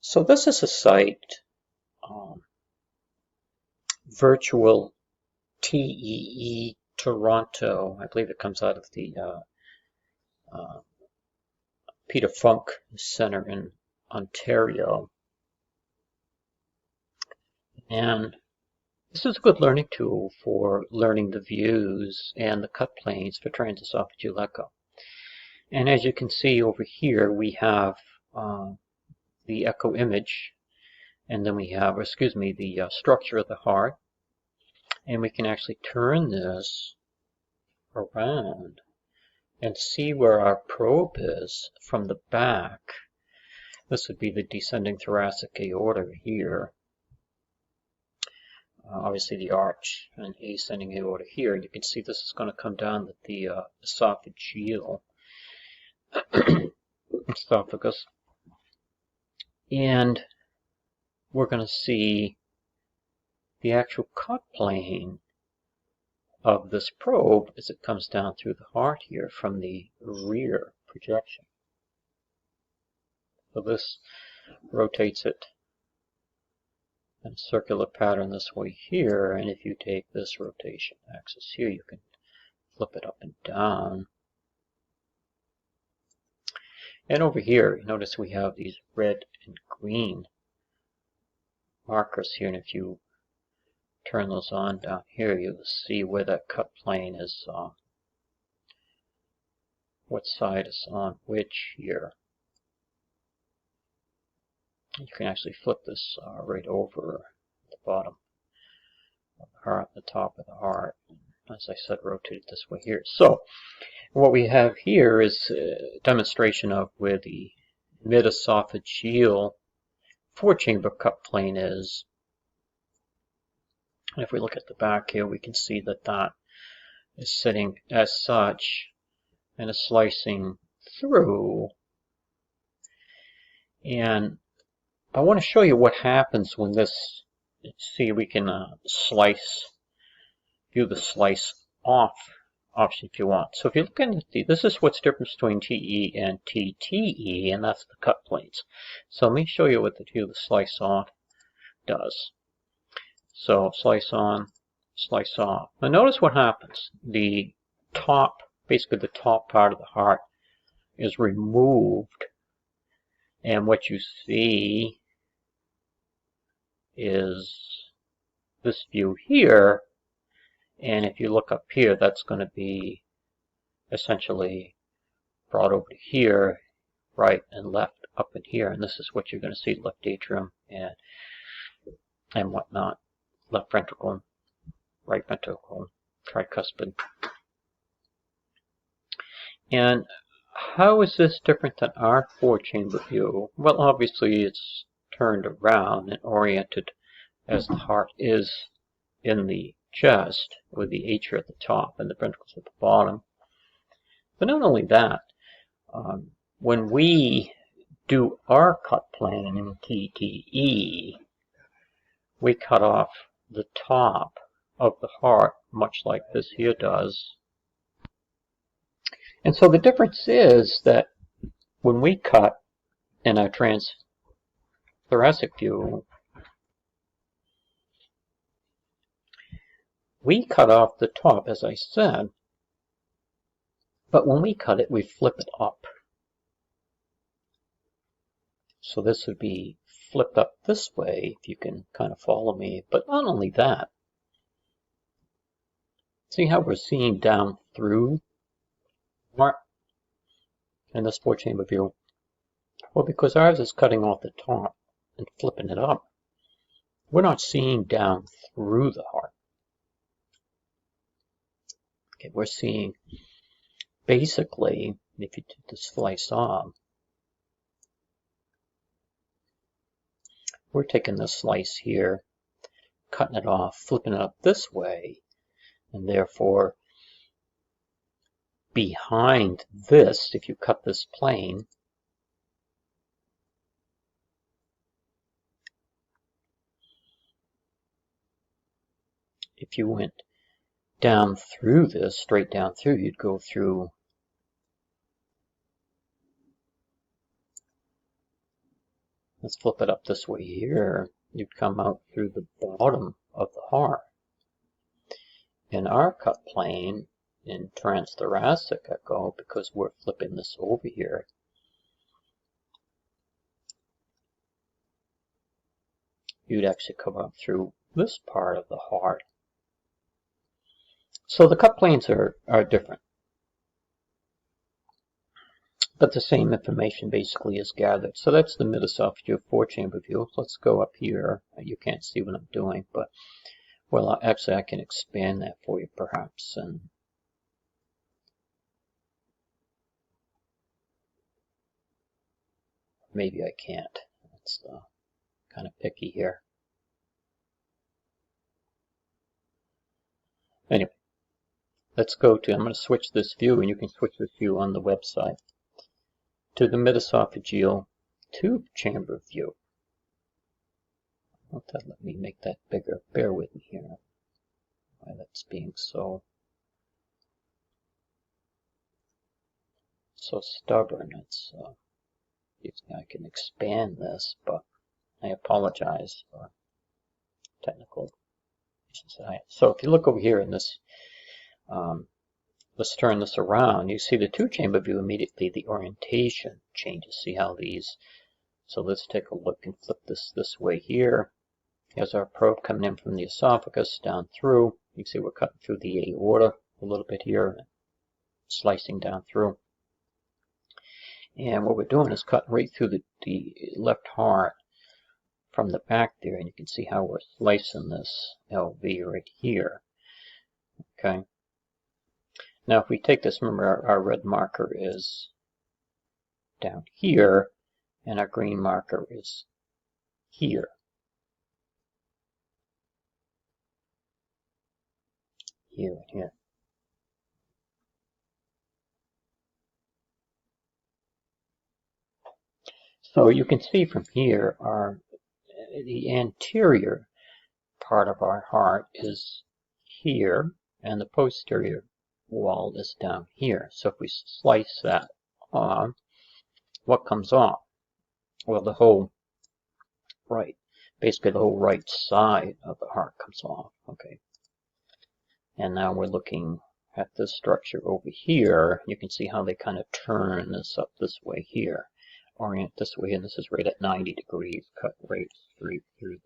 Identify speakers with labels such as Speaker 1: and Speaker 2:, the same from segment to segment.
Speaker 1: So this is a site, Virtual TEE Toronto. I believe it comes out of the Peter Funk Center in Ontario. And this is a good learning tool for learning the views and the cut planes for transesophageal echo. And as you can see over here, we have the echo image, and then we have, the structure of the heart. And we can actually turn this around and see where our probe is from the back. This would be the descending thoracic aorta here. Obviously the arch and ascending aorta here. And you can see this is going to come down the esophageal esophagus. And we're going to see the actual cut plane of this probe as it comes down through the heart here from the rear projection. So this rotates it in a circular pattern this way here, and if you take this rotation axis here, you can flip it up and down. And over here, notice we have these red and green markers here, and if you turn those on down here, you'll see where that cut plane is, what side is on which here. You can actually flip this right over the bottom of the heart, the top of the heart. As I said, rotate it this way here. So what we have here is a demonstration of where the mid-esophageal four-chamber cut plane is. And if we look at the back here, we can see that that is sitting as such and is slicing through. And I want to show you what happens when this, see, we can view the slice off option if you want. So if you look at this is what's different between TE and TTE, and that's the cut planes. So let me show you what the view the slice off does. So slice on, slice off. Now notice what happens. The top, basically the top part of the heart is removed, and what you see is this view here, and if you look up here, that's going to be essentially brought over to here, right and left up in here, and this is what you're going to see, left atrium and whatnot, left ventricle, right ventricle, tricuspid. And how is this different than our four-chamber view? Well, obviously it's turned around and oriented as the heart is in the chest, with the atria at the top and the ventricles at the bottom. But not only that, when we do our cut plane in TTE, we cut off the top of the heart, much like this here does. And so the difference is that when we cut in our transthoracic view, we cut off the top, as I said, but when we cut it, we flip it up. So this would be flipped up this way, if you can kind of follow me. But not only that, see how we're seeing down through in this four-chamber view? Well, because ours is cutting off the top and flipping it up, we're not seeing down through the heart. Okay, we're seeing basically, if you take the slice off, we're taking this slice here, cutting it off, flipping it up this way, and therefore behind this, if you cut this plane, if you went down through this, straight down through, you'd go through let's flip it up this way here. You'd come out through the bottom of the heart. In our cut plane, in transthoracic echo, because we're flipping this over here, you'd actually come up through this part of the heart. So the cut planes are different, but the same information basically is gathered. So that's the mid-esophageal four-chamber view. Let's go up here. You can't see what I'm doing, but well, actually I can expand that for you perhaps, and maybe I can't. It's kind of picky here. Anyway, let's go to, I'm going to switch this view, and you can switch this view on the website, to the mid-esophageal tube chamber view. Let me make that bigger. Bear with me here. Why that's being so stubborn. It's I can expand this, but I apologize for technical issues. So if you look over here in this, let's turn this around. You see the two-chamber view immediately. The orientation changes. See how these? So let's take a look and flip this way here. Here's our probe coming in from the esophagus down through. You can see we're cutting through the aorta a little bit here, slicing down through. And what we're doing is cutting right through the left heart from the back there, and you can see how we're slicing this LV right here. Okay. Now if we take this, remember our red marker is down here, and our green marker is here. Here and here. So you can see from here, the anterior part of our heart is here, and the posterior wall is down here. So if we slice that off, what comes off? Well, the whole basically the whole right side of the heart comes off. Okay. And now we're looking at this structure over here. You can see how they kind of turn this up this way here. Orient this way, and this is right at 90 degrees, cut right straight through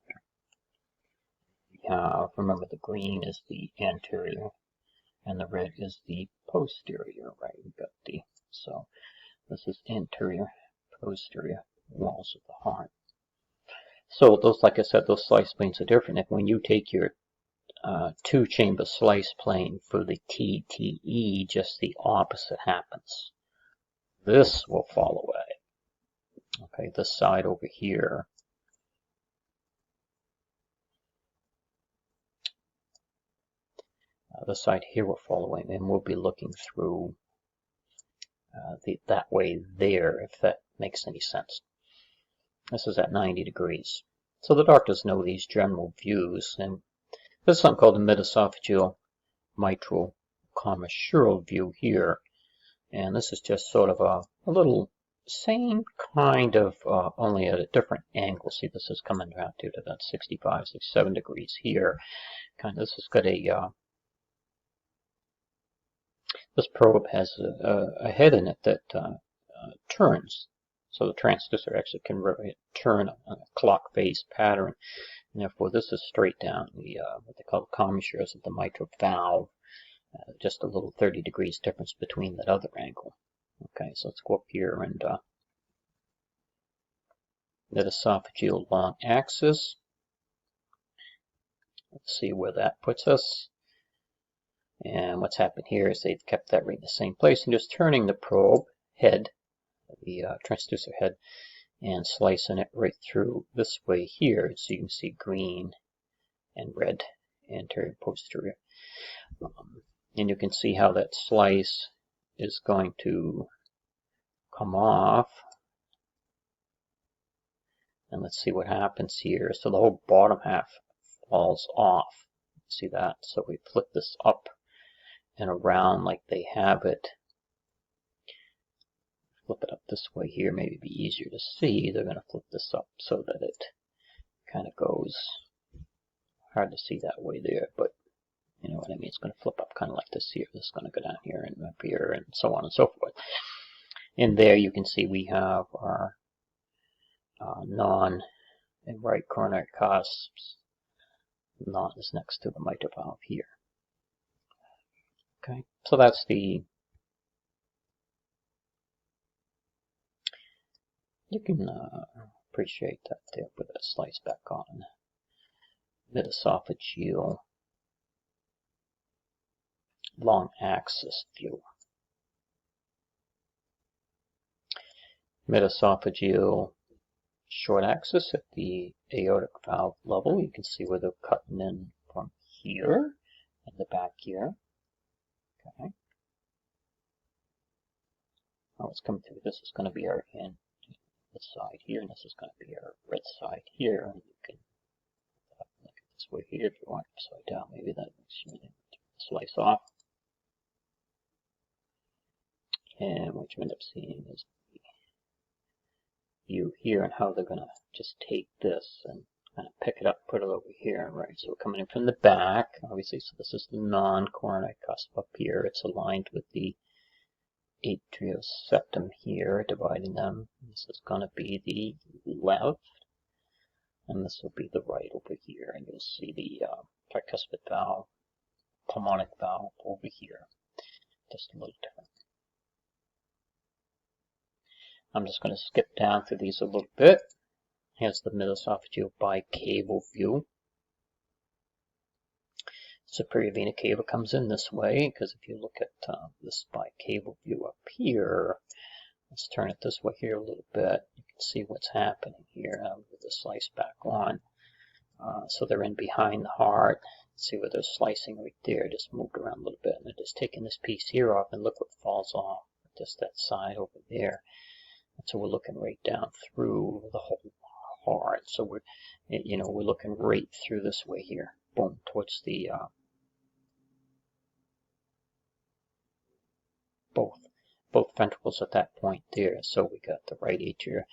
Speaker 1: there. We have, remember, the green is the anterior, and the red is the posterior, right? We've got so this is anterior, posterior walls of the heart. So those, like I said, those slice planes are different. If when you take your two-chamber slice plane for the TTE, just the opposite happens. This will fall away. Okay, this side over here. This side here will fall away, and we'll be looking through that way there, if that makes any sense. This is at 90 degrees. So the doctors know these general views, and there's something called the mid-esophageal mitral commissural view here. And this is just sort of a little same kind of, only at a different angle. See, this is coming down to that 65, 67 degrees here. This has got this probe has a head in it that turns. So the transducer actually can turn on a clock phase pattern. And therefore, this is straight down the what they call the commissures of the mitral valve. Just a little 30 degrees difference between that other angle. Okay, so let's go up here and that esophageal long axis. Let's see where that puts us. And what's happened here is they've kept that right in the same place and just turning the probe head, the transducer head, and slicing it right through this way here. So you can see green and red, anterior, posterior. And you can see how that slice is going to come off. And let's see what happens here. So the whole bottom half falls off. See that? So we flip this up and around like they have it. flip it up this way here, maybe be easier to see. They're going to flip this up so that it kind of goes, hard to see that way there, but you know what I mean. It's going to flip up kind of like this here. This is going to go down here and up here and so on and so forth. In there you can see we have our non and right coronary cusps. Non is next to the mitral valve here. Okay, so that's the, you can appreciate that there with that slice back on. Mid-esophageal long axis view. Mid-esophageal short axis at the aortic valve level. You can see where they're cutting in from here in the back here. Okay. Now it's coming through. This is going to be our in this side here, and this is going to be our red side here. And you can look at this way here if you want upside down. Maybe that makes you slice off. And what you end up seeing is the view here and how they're going to just take this and kind of pick it up, put it over here, right? So we're coming in from the back, obviously. So this is the non-coronary cusp up here. It's aligned with the atrioseptum here, dividing them. This is going to be the left, and this will be the right over here. And you'll see the tricuspid valve, pulmonic valve over here, just a little different. I'm just going to skip down through these a little bit. Here's the mid-esophageal bicaval view. Superior vena cava comes in this way, because if you look at this bicaval view up here, let's turn it this way here a little bit. You can see what's happening here. With the slice back on. So they're in behind the heart. See where they're slicing right there. Just moved around a little bit, and they're just taking this piece here off, and look what falls off. Just that side over there. And so we're looking right down through the whole heart. So we're looking right through this way here. Boom, towards the both ventricles at that point there. So we got the right atria,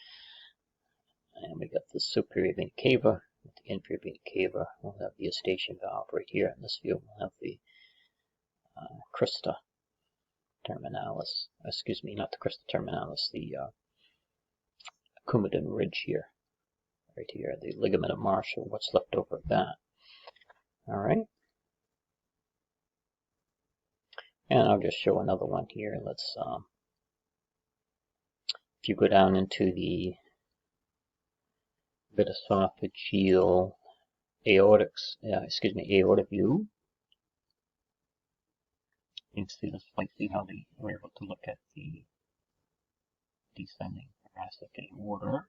Speaker 1: and we got the superior vena cava. With the inferior vena cava, we'll have the eustachian valve right here in this view. We'll have the crista terminalis. Excuse me, not the crista terminalis. The Coumadin ridge here, right here, the ligament of Marshall, what's left over of that. All right. And I'll just show another one here. Let's, if you go down into the mid-esophageal aorta view, you can see this, like, see how they were able to look at the descending thoracic aorta.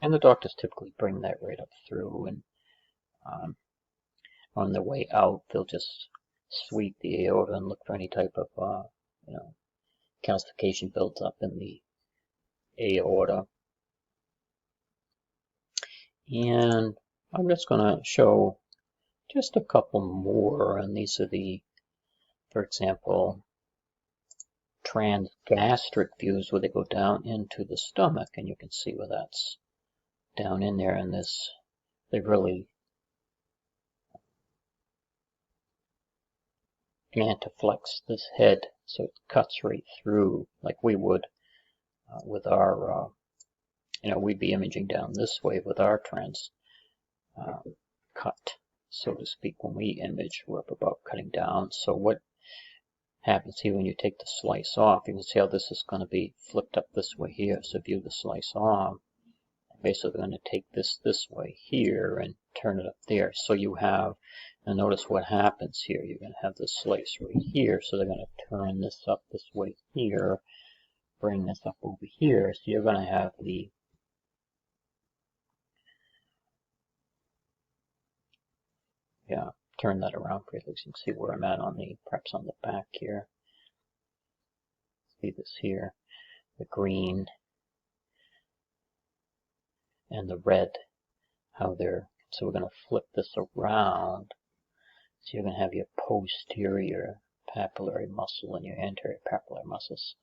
Speaker 1: And the doctors typically bring that right up through, and on their way out, they'll just sweep the aorta and look for any type of, calcification built up in the aorta. And I'm just going to show just a couple more, and these are the, for example, transgastric views where they go down into the stomach, and you can see where that's down in there, and this, they really antiflex this head so it cuts right through like we would with our, we'd be imaging down this way with our cut, so to speak. When we image, we're up about cutting down. So what happens here when you take the slice off, you can see how this is going to be flipped up this way here. So view the slice off. Basically, going to take this way here and turn it up there. So you have, and notice what happens here. You're going to have this slice right here. So they're going to turn this up this way here, bring this up over here. So you're going to have the turn that around for you. So you can see where I'm at on the, perhaps on the back here. See this here, the green and the red, how they're, so we're going to flip this around. So you're going to have your posterior papillary muscle and your anterior papillary muscles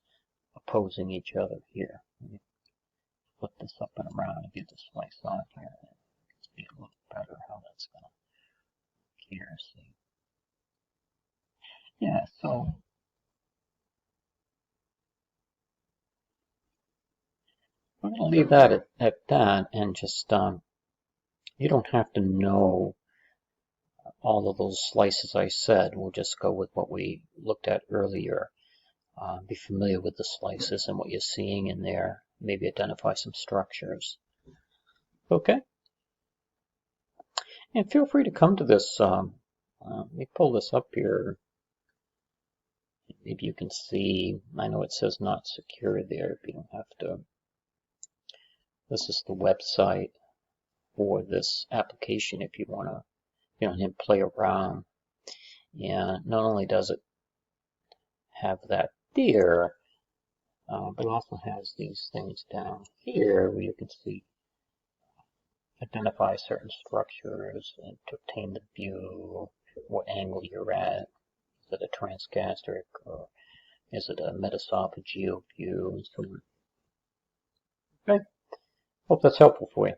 Speaker 1: opposing each other here. Let me flip this up and around and get the slice on here. See a little better how that's going to here. See. Yeah, so I'm going to leave that at that, and just you don't have to know all of those slices I said. We'll just go with what we looked at earlier. Be familiar with the slices and what you're seeing in there. Maybe identify some structures. Okay? And feel free to come to this. Let me pull this up here. Maybe you can see, I know it says not secure there, but you don't have to. This is the website for this application if you want to play around. And not only does it have that there, but it also has these things down here where you can see, identify certain structures and to obtain the view, what angle you're at. Is it a transgastric or is it a metaesophageal view and so on. Okay, hope that's helpful for you.